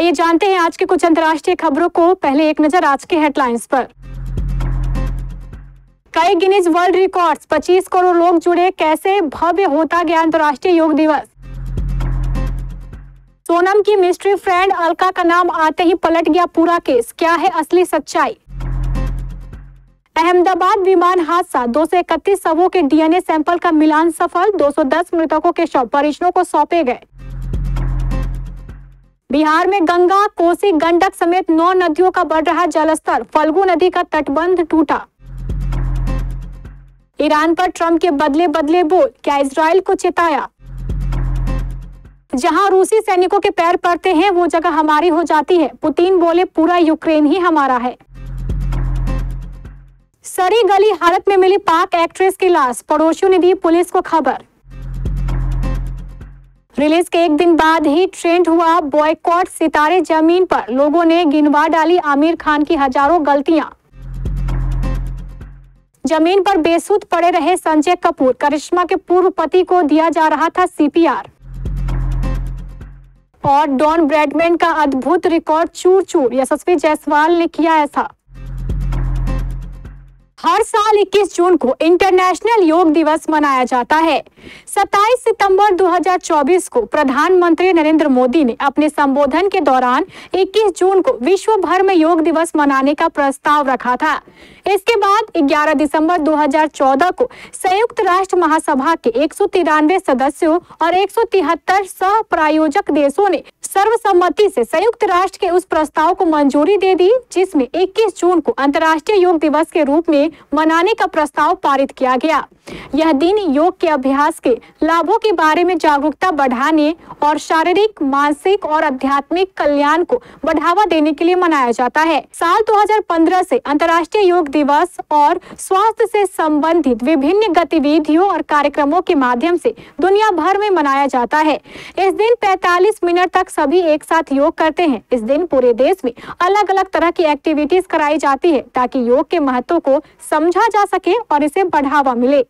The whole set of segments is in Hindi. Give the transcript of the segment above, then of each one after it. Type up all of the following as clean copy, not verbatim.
आइए जानते हैं आज के कुछ अंतर्राष्ट्रीय खबरों को। पहले एक नजर आज के हेडलाइंस पर। कई गिनीज वर्ल्ड रिकॉर्ड्स, 25 करोड़ लोग जुड़े, कैसे भव्य होता गया अंतर्राष्ट्रीय योग दिवस। सोनम की मिस्ट्री फ्रेंड अलका का नाम आते ही पलट गया पूरा केस, क्या है असली सच्चाई। अहमदाबाद विमान हादसा, 231 शवों के डीएनए सैंपल का मिलान सफल, 210 मृतकों के शव परिजनों को सौंपे गए। बिहार में गंगा, कोसी, गंडक समेत 9 नदियों का बढ़ रहा जलस्तर, फल्गु नदी का तटबंध टूटा। ईरान पर ट्रंप के बदले बोल, क्या इजराइल को चेताया। जहां रूसी सैनिकों के पैर पड़ते हैं वो जगह हमारी हो जाती है, पुतिन बोले पूरा यूक्रेन ही हमारा है। सड़ी गली हालत में मिली पाक एक्ट्रेस की लाश, पड़ोसियों ने दी पुलिस को खबर। रिलीज के एक दिन बाद ही ट्रेंड हुआ बॉयकॉट सितारे जमीन पर, लोगों ने गिनवा डाली आमिर खान की हजारों गलतियां। जमीन पर बेसुध पड़े रहे संजय कपूर, करिश्मा के पूर्व पति को दिया जा रहा था सीपीआर। और डॉन ब्रैडमैन का अद्भुत रिकॉर्ड चूर-चूर, यशस्वी जायसवाल ने किया ऐसा। हर साल 21 जून को इंटरनेशनल योग दिवस मनाया जाता है। 27 सितंबर 2024 को प्रधानमंत्री नरेंद्र मोदी ने अपने संबोधन के दौरान 21 जून को विश्व भर में योग दिवस मनाने का प्रस्ताव रखा था। इसके बाद 11 दिसंबर 2014 को संयुक्त राष्ट्र महासभा के 193 सदस्यों और 173 सह प्रायोजक देशों ने सर्वसम्मति से संयुक्त राष्ट्र के उस प्रस्ताव को मंजूरी दे दी, जिसमें 21 जून को अंतर्राष्ट्रीय योग दिवस के रूप में मनाने का प्रस्ताव पारित किया गया। यह दिन योग के अभ्यास के लाभों के बारे में जागरूकता बढ़ाने और शारीरिक, मानसिक और आध्यात्मिक कल्याण को बढ़ावा देने के लिए मनाया जाता है। साल 2015 से अंतर्राष्ट्रीय योग दिवस और स्वास्थ्य से संबंधित विभिन्न गतिविधियों और कार्यक्रमों के माध्यम से दुनिया भर में मनाया जाता है। इस दिन 45 मिनट तक सभी एक साथ योग करते हैं। इस दिन पूरे देश में अलग अलग तरह की एक्टिविटीज कराई जाती है ताकि योग के महत्व को समझा जा सके और इसे बढ़ावा मिले।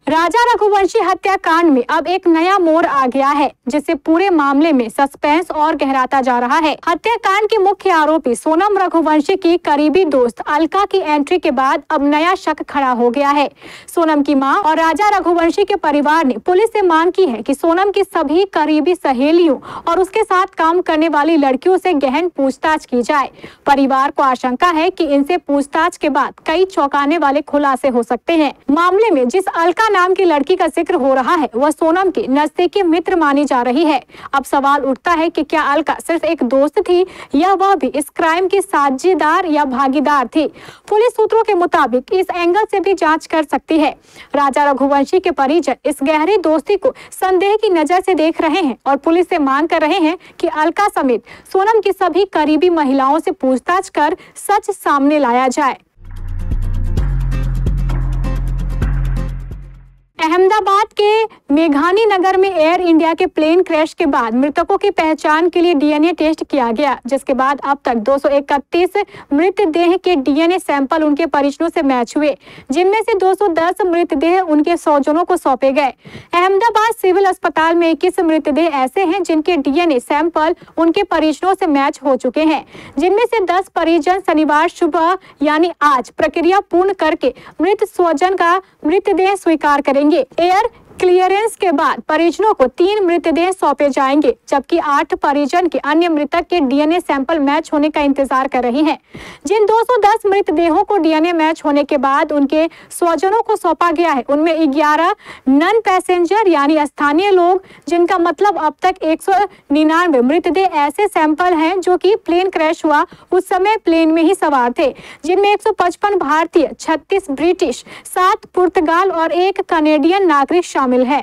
राजा रघुवंशी हत्याकांड में अब एक नया मोड़ आ गया है, जिससे पूरे मामले में सस्पेंस और गहराता जा रहा है। हत्याकांड के मुख्य आरोपी सोनम रघुवंशी की करीबी दोस्त अलका की एंट्री के बाद अब नया शक खड़ा हो गया है। सोनम की मां और राजा रघुवंशी के परिवार ने पुलिस से मांग की है कि सोनम की सभी करीबी सहेलियों और उसके साथ काम करने वाली लड़कियों से गहन पूछताछ की जाए। परिवार को आशंका है कि इनसे पूछताछ के बाद कई चौंकाने वाले खुलासे हो सकते हैं। मामले में जिस अलका नाम की लड़की का जिक्र हो रहा है वह सोनम की नजदीकी मित्र मानी जा रही है। अब सवाल उठता है कि क्या अलका सिर्फ एक दोस्त थी या वह भी इस क्राइम की साझेदार या भागीदार थी। पुलिस सूत्रों के मुताबिक इस एंगल से भी जांच कर सकती है। राजा रघुवंशी के परिजन इस गहरी दोस्ती को संदेह की नजर से देख रहे हैं और पुलिस से मांग कर रहे हैं कि अलका समेत सोनम की सभी करीबी महिलाओं से पूछताछ कर सच सामने लाया जाए। अहमदाबाद के मेघानी नगर में एयर इंडिया के प्लेन क्रैश के बाद मृतकों की पहचान के लिए डीएनए टेस्ट किया गया, जिसके बाद अब तक 231 मृतदेह के डीएनए सैंपल उनके परिजनों से मैच हुए, जिनमें से 210 मृतदेह उनके स्वजनों को सौंपे गए। अहमदाबाद सिविल अस्पताल में 21 मृतदेह ऐसे हैं जिनके डीएनए सैंपल उनके परिजनों से मैच हो चुके हैं, जिनमें से 10 परिजन शनिवार सुबह यानी आज प्रक्रिया पूर्ण करके मृत स्वजन का मृतदेह स्वीकार करेंगे। एयर क्लियरेंस के बाद परिजनों को 3 मृतदेह सौंपे जाएंगे, जबकि 8 परिजन के अन्य मृतक के डीएनए सैंपल मैच होने का इंतजार कर रहे हैं। जिन 210 मृतदेहों को डीएनए मैच होने के बाद उनके स्वजनों को सौंपा गया है, उनमें 11 नॉन पैसेंजर यानी स्थानीय लोग, जिनका मतलब अब तक 199 मृतदेह ऐसे सैंपल हैं जो कि प्लेन क्रैश हुआ उस समय प्लेन में ही सवार थे, जिनमें 155 भारतीय, 36 ब्रिटिश, 7 पुर्तगाल और 1 कनेडियन नागरिक शामिल है।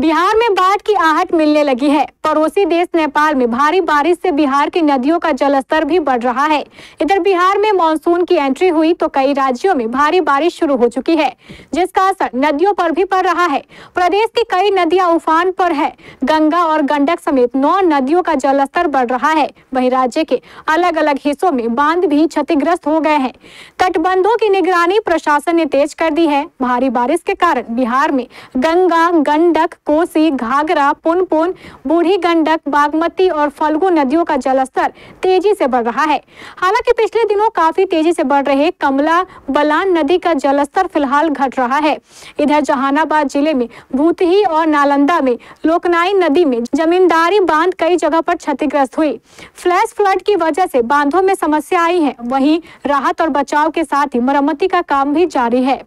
बिहार में बाढ़ की आहट मिलने लगी है। पड़ोसी देश नेपाल में भारी बारिश से बिहार की नदियों का जलस्तर भी बढ़ रहा है। इधर बिहार में मानसून की एंट्री हुई तो कई राज्यों में भारी बारिश शुरू हो चुकी है, जिसका असर नदियों पर भी पड़ रहा है। प्रदेश की कई नदियां उफान पर है। गंगा और गंडक समेत 9 नदियों का जलस्तर बढ़ रहा है। वहीं राज्य के अलग अलग हिस्सों में बांध भी क्षतिग्रस्त हो गए हैं। तटबंधों की निगरानी प्रशासन ने तेज कर दी है। भारी बारिश के कारण बिहार में गंगा, गंडक, कोसी, घाघरा, पुनपुन, बूढ़ी गंडक, बागमती और फल्गु नदियों का जलस्तर तेजी से बढ़ रहा है। हालांकि पिछले दिनों काफी तेजी से बढ़ रहे कमला बलान नदी का जलस्तर फिलहाल घट रहा है। इधर जहानाबाद जिले में भूतही और नालंदा में लोकनाई नदी में जमींदारी बांध कई जगह पर क्षतिग्रस्त हुई। फ्लैश फ्लड की वजह से बांधों में समस्या आई है। वहीं राहत और बचाव के साथ ही मरम्मती का काम भी जारी है।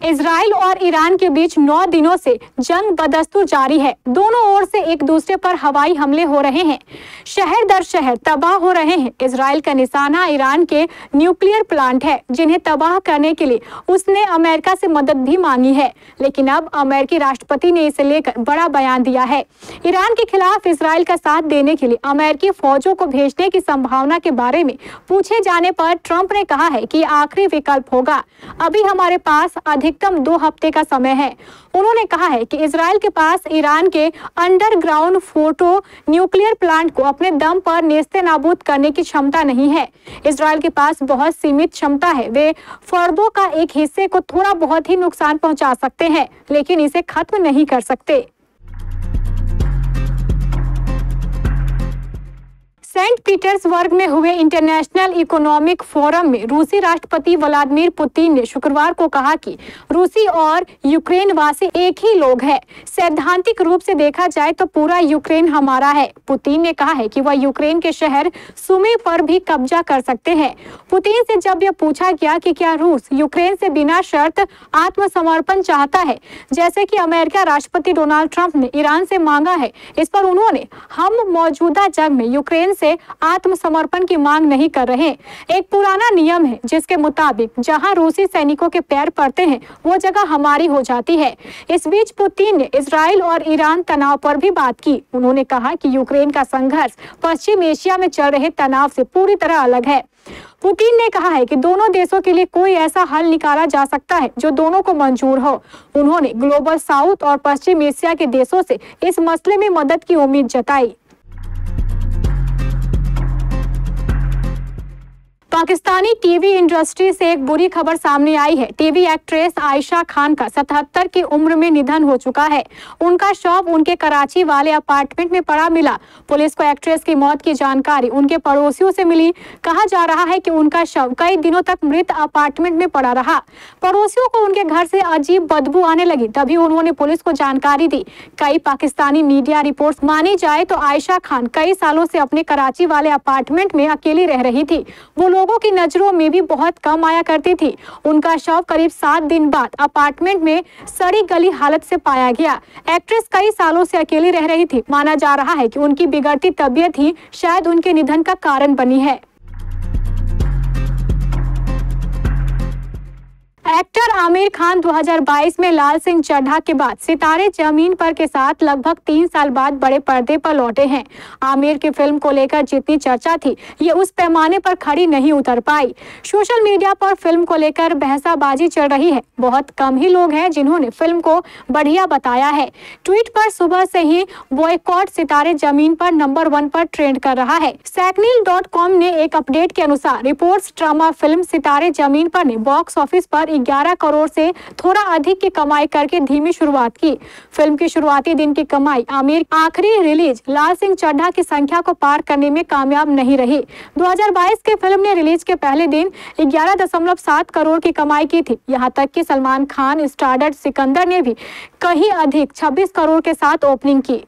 इजराइल और ईरान के बीच 9 दिनों से जंग बदस्तूर जारी है। दोनों ओर से एक दूसरे पर हवाई हमले हो रहे हैं। शहर दर शहर तबाह हो रहे हैं। इजराइल का निशाना ईरान के न्यूक्लियर प्लांट है, जिन्हें तबाह करने के लिए उसने अमेरिका से मदद भी मांगी है। लेकिन अब अमेरिकी राष्ट्रपति ने इसे लेकर बड़ा बयान दिया है। ईरान के खिलाफ इजराइल का साथ देने के लिए अमेरिकी फौजों को भेजने की संभावना के बारे में पूछे जाने पर ट्रंप ने कहा है कि आखिरी विकल्प होगा। अभी हमारे पास अधिकतम 2 हफ्ते का समय है। उन्होंने कहा है कि इजराइल के पास ईरान के अंडरग्राउंड फोटो न्यूक्लियर प्लांट को अपने दम पर नेस्तनाबूद करने की क्षमता नहीं है। इजराइल के पास बहुत सीमित क्षमता है। वे फर्दों का एक हिस्से को थोड़ा बहुत ही नुकसान पहुंचा सकते हैं, लेकिन इसे खत्म नहीं कर सकते। सेंट पीटर्सबर्ग में हुए इंटरनेशनल इकोनॉमिक फोरम में रूसी राष्ट्रपति व्लादिमीर पुतिन ने शुक्रवार को कहा कि रूसी और यूक्रेनवासी एक ही लोग हैं। सैद्धांतिक रूप से देखा जाए तो पूरा यूक्रेन हमारा है। पुतिन ने कहा है कि वह यूक्रेन के शहर सुमी पर भी कब्जा कर सकते हैं। पुतिन से जब यह पूछा गया कि क्या रूस यूक्रेन से बिना शर्त आत्मसमर्पण चाहता है, जैसे कि अमेरिका राष्ट्रपति डोनाल्ड ट्रंप ने ईरान से मांगा है, इस पर उन्होंने हम मौजूदा जंग में यूक्रेन से आत्मसमर्पण की मांग नहीं कर रहे। एक पुराना नियम है जिसके मुताबिक जहां रूसी सैनिकों के पैर पड़ते हैं वो जगह हमारी हो जाती है। इस बीच पुतिन ने इजराइल और ईरान तनाव पर भी बात की। उन्होंने कहा कि यूक्रेन का संघर्ष पश्चिम एशिया में चल रहे तनाव से पूरी तरह अलग है। पुतिन ने कहा है कि दोनों देशों के लिए कोई ऐसा हल निकाला जा सकता है जो दोनों को मंजूर हो। उन्होंने ग्लोबल साउथ और पश्चिम एशिया के देशों से इस मसले में मदद की उम्मीद जताई। पाकिस्तानी टीवी इंडस्ट्री से एक बुरी खबर सामने आई है। टीवी एक्ट्रेस आयशा खान का 77 की उम्र में निधन हो चुका है। उनका शव उनके कराची वाले अपार्टमेंट में पड़ा मिला। पुलिस को एक्ट्रेस की मौत की जानकारी उनके पड़ोसियों से मिली। कहा जा रहा है कि उनका शव कई दिनों तक मृत अपार्टमेंट में पड़ा रहा। पड़ोसियों को उनके घर से अजीब बदबू आने लगी, तभी उन्होंने पुलिस को जानकारी दी। कई पाकिस्तानी मीडिया रिपोर्ट्स मानी जाए तो आयशा खान कई सालों से अपने कराची वाले अपार्टमेंट में अकेली रह रही थी। वो लोगों की नजरों में भी बहुत कम आया करती थी। उनका शव करीब 7 दिन बाद अपार्टमेंट में सड़ी गली हालत से पाया गया। एक्ट्रेस कई सालों से अकेली रह रही थी। माना जा रहा है कि उनकी बिगड़ती तबीयत ही शायद उनके निधन का कारण बनी है। एक्टर आमिर खान 2022 में लाल सिंह चड्ढा के बाद सितारे जमीन पर के साथ लगभग 3 साल बाद बड़े पर्दे पर लौटे हैं। आमिर की फिल्म को लेकर जितनी चर्चा थी, ये उस पैमाने पर खड़ी नहीं उतर पाई। सोशल मीडिया पर फिल्म को लेकर बहसाबाजी चल रही है। बहुत कम ही लोग हैं जिन्होंने फिल्म को बढ़िया बताया है। ट्वीट पर सुबह से ही बॉयकॉट सितारे जमीन पर नंबर 1 पर ट्रेंड कर रहा है। Sackneil.com ने एक अपडेट के अनुसार रिपोर्ट्स ड्रामा फिल्म सितारे जमीन पर ने बॉक्स ऑफिस पर 11 करोड़ से थोड़ा अधिक की कमाई करके धीमी शुरुआत की। फिल्म की शुरुआती दिन की कमाई आमिर आखिरी रिलीज लाल सिंह चड्ढा की संख्या को पार करने में कामयाब नहीं रही। 2022 के फिल्म ने रिलीज के पहले दिन 11.7 करोड़ की कमाई की थी। यहाँ तक कि सलमान खान स्टारडस्ट सिकंदर ने भी कहीं अधिक 26 करोड़ के साथ ओपनिंग की।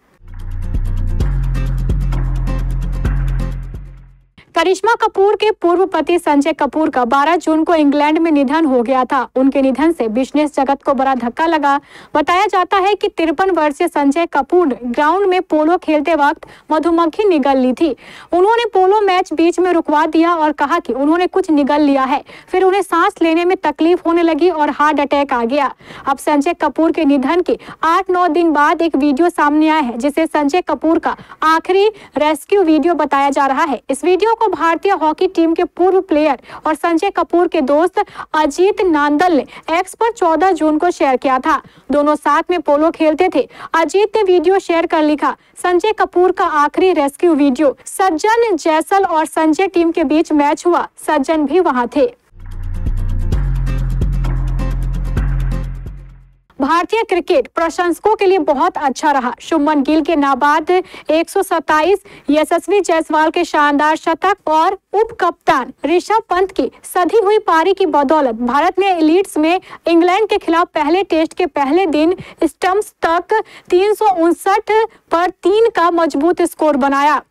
करिश्मा कपूर के पूर्व पति संजय कपूर का 12 जून को इंग्लैंड में निधन हो गया था। उनके निधन से बिजनेस जगत को बड़ा धक्का लगा। बताया जाता है कि 53 वर्षीय संजय कपूर ने ग्राउंड में पोलो खेलते वक्त मधुमक्खी निगल ली थी। उन्होंने पोलो मैच बीच में रुकवा दिया और कहा कि उन्होंने कुछ निगल लिया है। फिर उन्हें सांस लेने में तकलीफ होने लगी और हार्ट अटैक आ गया। अब संजय कपूर के निधन के 8-9 दिन बाद एक वीडियो सामने आया है, जिसे संजय कपूर का आखिरी रेस्क्यू वीडियो बताया जा रहा है। इस वीडियो को भारतीय हॉकी टीम के पूर्व प्लेयर और संजय कपूर के दोस्त अजीत नांदल ने एक्स पर 14 जून को शेयर किया था। दोनों साथ में पोलो खेलते थे। अजीत ने वीडियो शेयर कर लिखा, संजय कपूर का आखिरी रेस्क्यू वीडियो। सज्जन जैसल और संजय टीम के बीच मैच हुआ, सज्जन भी वहां थे। भारतीय क्रिकेट प्रशंसकों के लिए बहुत अच्छा रहा। शुभमन गिल के नाबाद 127, यशस्वी जायसवाल के शानदार शतक और उप कप्तान ऋषभ पंत की सधी हुई पारी की बदौलत भारत ने लीड्स में इंग्लैंड के खिलाफ पहले टेस्ट के पहले दिन स्टंप्स तक 359 पर 3 का मजबूत स्कोर बनाया।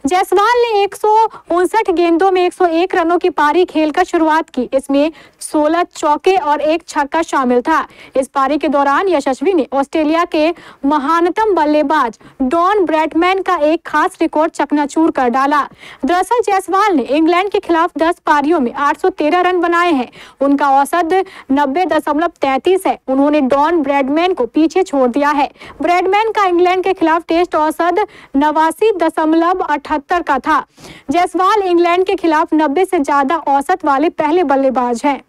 जायसवाल ने 159 गेंदों में 101 रनों की पारी खेलकर शुरुआत की। इसमें 16 चौके और 1 छक्का शामिल था। इस पारी के दौरान यशस्वी ने ऑस्ट्रेलिया के महानतम बल्लेबाज डॉन ब्रैडमैन का एक खास रिकॉर्ड चकनाचूर कर डाला। दरअसल जायसवाल ने इंग्लैंड के खिलाफ 10 पारियों में 813 रन बनाए हैं। उनका औसत 90.33 है। उन्होंने डॉन ब्रैडमैन को पीछे छोड़ दिया है। ब्रैडमैन का इंग्लैंड के खिलाफ टेस्ट औसत 89.78 का था। जायसवाल इंग्लैंड के खिलाफ 90 से ज्यादा औसत वाले पहले बल्लेबाज हैं।